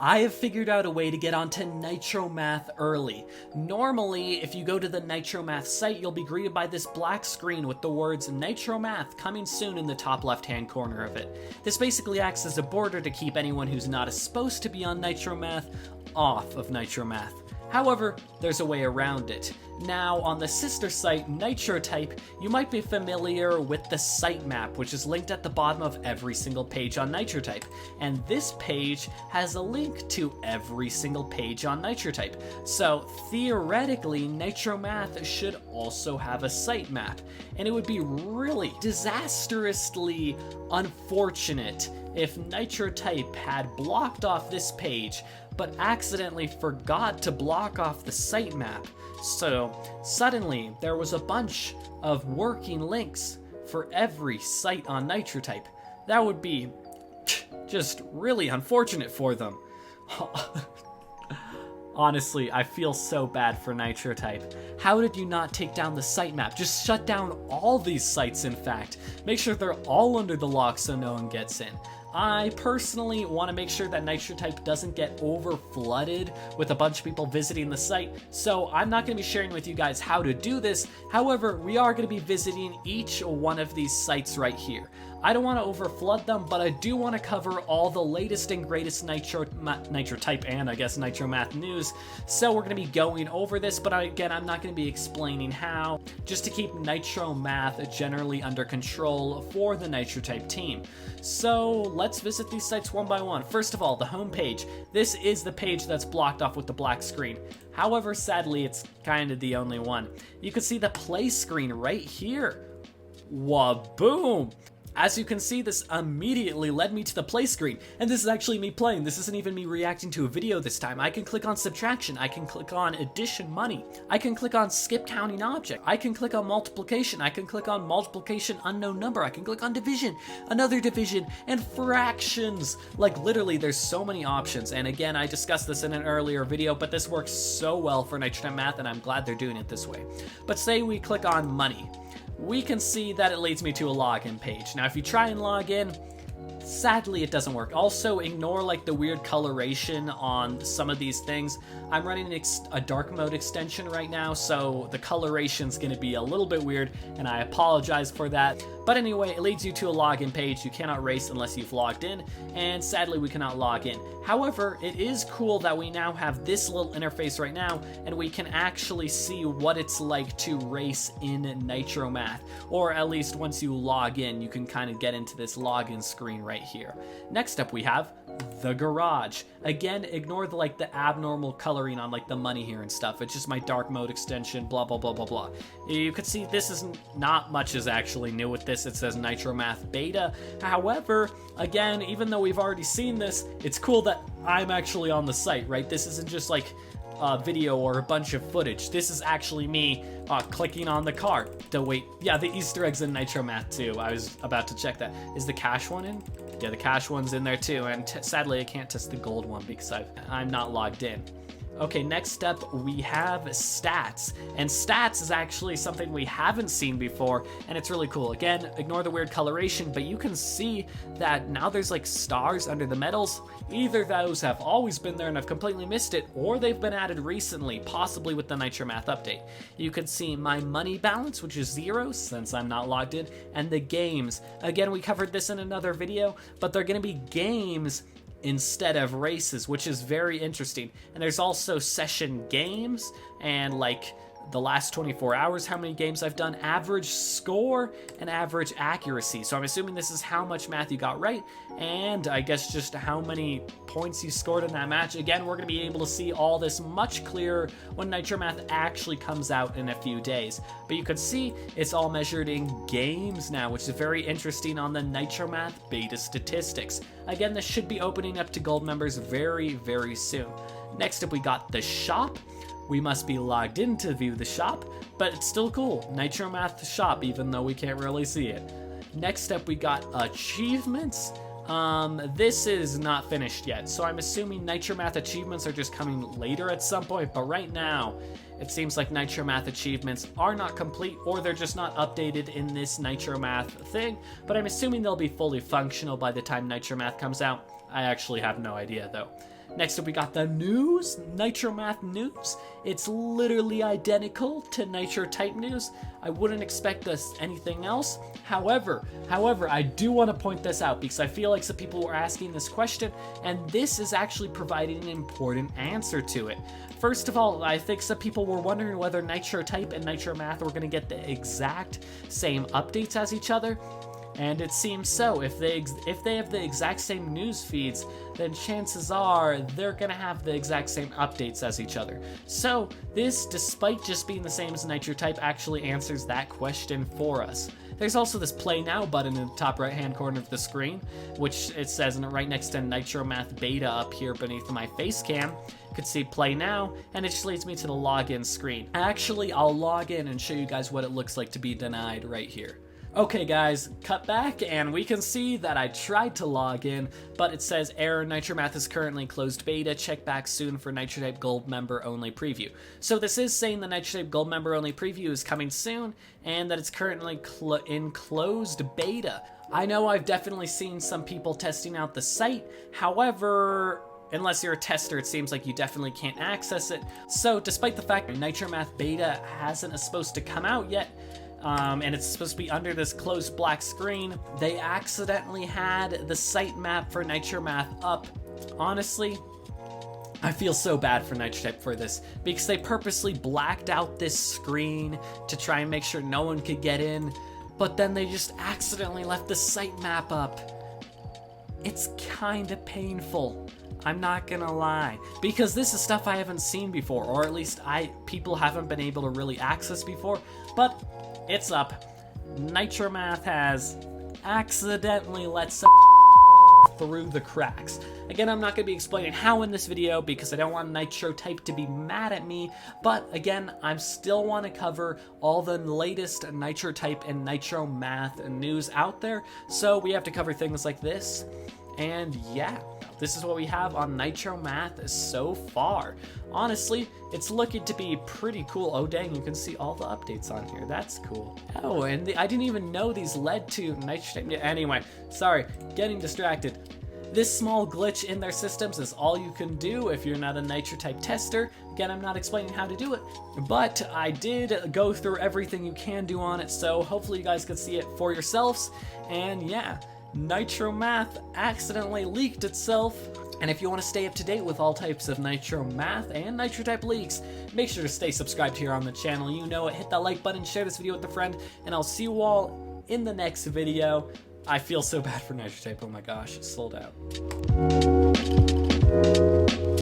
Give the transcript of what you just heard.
I have figured out a way to get onto Nitro Math early. Normally, if you go to the Nitro Math site, you'll be greeted by this black screen with the words Nitro Math coming soon in the top left-hand corner of it. This basically acts as a border to keep anyone who's not supposed to be on Nitro Math off of Nitro Math. However, there's a way around it. Now, on the sister site, Nitro Type, you might be familiar with the sitemap, which is linked at the bottom of every single page on Nitro Type. And this page has a link to every single page on Nitro Type. So, theoretically, Nitro Math should also have a sitemap. And it would be really disastrously unfortunate if Nitro Type had blocked off this page, but accidentally forgot to block off the sitemap. So suddenly there was a bunch of working links for every site on Nitro Type. That would be just really unfortunate for them. Honestly, I feel so bad for Nitro Type. How did you not take down the sitemap? Just shut down all these sites, in fact. Make sure they're all under the lock so no one gets in. I personally want to make sure that Nitro Type doesn't get over flooded with a bunch of people visiting the site, so I'm not going to be sharing with you guys how to do this. However, we are going to be visiting each one of these sites right here. I don't want to overflood them, but I do want to cover all the latest and greatest Nitro Type and I guess Nitro Math news. So we're going to be going over this, but again, I'm not going to be explaining how, just to keep Nitro Math generally under control for the Nitro Type team. So let's visit these sites one by one. First of all, the home page. This is the page that's blocked off with the black screen. However, sadly, it's kind of the only one. You can see the play screen right here. Waboom! As you can see, this immediately led me to the play screen, and this is actually me playing. This isn't even me reacting to a video this time. I can click on subtraction, I can click on addition money, I can click on skip counting object, I can click on multiplication, I can click on multiplication unknown number, I can click on division, another division, and fractions. Like literally, there's so many options, and again, I discussed this in an earlier video, but this works so well for Nitro Type Math, and I'm glad they're doing it this way. But say we click on money. We can see that it leads me to a login page. Now, if you try and log in, sadly, it doesn't work. Also, ignore like the weird coloration on some of these things. I'm running a dark mode extension right now, so the coloration's gonna be a little bit weird, and I apologize for that. But anyway, it leads you to a login page. You cannot race unless you've logged in, and sadly, we cannot log in. However, it is cool that we now have this little interface right now, and we can actually see what it's like to race in Nitro Math. Or at least once you log in, you can kind of get into this login screen right here. Next up, we have the garage. Again, ignore the abnormal coloring on like the money here and stuff. It's just my dark mode extension, blah blah blah blah blah. You can see this is not much is actually new with this. It says Nitro Math beta. However, again, even though we've already seen this, it's cool that I'm actually on the site, right? This isn't just like a video or a bunch of footage. This is actually me clicking on the card. Wait, yeah, the Easter eggs in Nitro Math too. I was about to check that. Is the cash one in? Yeah, the cash one's in there too, and sadly I can't test the gold one because I'm not logged in. Okay, next up we have stats, and stats is actually something we haven't seen before, and it's really cool. Again, ignore the weird coloration, but you can see that now there's like stars under the medals. Either those have always been there and I've completely missed it, or they've been added recently, possibly with the Nitro Math update. You can see my money balance, which is 0 since I'm not logged in, and the games. Again, we covered this in another video, but they're going to be games instead of races, which is very interesting. And there's also session games and like the last 24 hours, how many games I've done, average score, and average accuracy. So I'm assuming this is how much math you got right, and I guess just how many points you scored in that match. Again, we're going to be able to see all this much clearer when Nitro Math actually comes out in a few days. But you can see it's all measured in games now, which is very interesting on the Nitro Math beta statistics. Again, this should be opening up to gold members very, very soon. Next up, we got the shop. We must be logged in to view the shop, but it's still cool. Nitro Math shop, even though we can't really see it. Next up, we got achievements. This is not finished yet, so I'm assuming Nitro Math achievements are just coming later at some point, but right now, it seems like Nitro Math achievements are not complete, or they're just not updated in this Nitro Math thing, but I'm assuming they'll be fully functional by the time Nitro Math comes out. I actually have no idea, though. Next up, we got the news, Nitro Math news. It's literally identical to Nitro Type news. I wouldn't expect anything else. However, I do want to point this out because I feel like some people were asking this question, and this is actually providing an important answer to it. First of all, I think some people were wondering whether Nitro Type and Nitro Math were going to get the exact same updates as each other. And it seems so. If they have the exact same news feeds, then chances are they're gonna have the exact same updates as each other. So this, despite just being the same as Nitro Type, actually answers that question for us. There's also this Play Now button in the top right hand corner of the screen, which it says right next to Nitro Math Beta up here beneath my face cam. You could see Play Now, and it just leads me to the login screen. Actually, I'll log in and show you guys what it looks like to be denied right here. Okay guys, cut back and we can see that I tried to log in, but it says error, Nitro Math is currently closed beta, check back soon for Nitro Type Gold member only preview. So this is saying the Nitro Type Gold member only preview is coming soon and that it's currently in closed beta. I know I've definitely seen some people testing out the site, however, unless you're a tester, it seems like you definitely can't access it. So despite the fact that Nitro Math beta hasn't supposed to come out yet, and it's supposed to be under this closed black screen, they accidentally had the sitemap for Nitro Math up. Honestly, I feel so bad for Nitro Type for this, because they purposely blacked out this screen to try and make sure no one could get in, but then they just accidentally left the sitemap up. It's kinda painful. I'm not gonna lie, because this is stuff I haven't seen before, or at least people haven't been able to really access before, but it's up. Nitro Math has accidentally let some through the cracks. Again, I'm not going to be explaining how in this video because I don't want Nitro Type to be mad at me, but again, I still want to cover all the latest Nitro Type and Nitro Math news out there, so we have to cover things like this, and yeah. This is what we have on Nitro Math so far. Honestly, it's looking to be pretty cool. Oh dang, you can see all the updates on here. That's cool. Oh, and I didn't even know these led to Nitro Type. Anyway, sorry, getting distracted. This small glitch in their systems is all you can do if you're not a Nitro Type tester. Again, I'm not explaining how to do it, but I did go through everything you can do on it, so hopefully you guys can see it for yourselves. And yeah, Nitro Math accidentally leaked itself. And if you want to stay up to date with all types of Nitro Math and Nitro Type leaks, make sure to stay subscribed here on the channel. You know it, hit that like button, share this video with a friend, and I'll see you all in the next video. I feel so bad for Nitro Type, oh my gosh, it's sold out.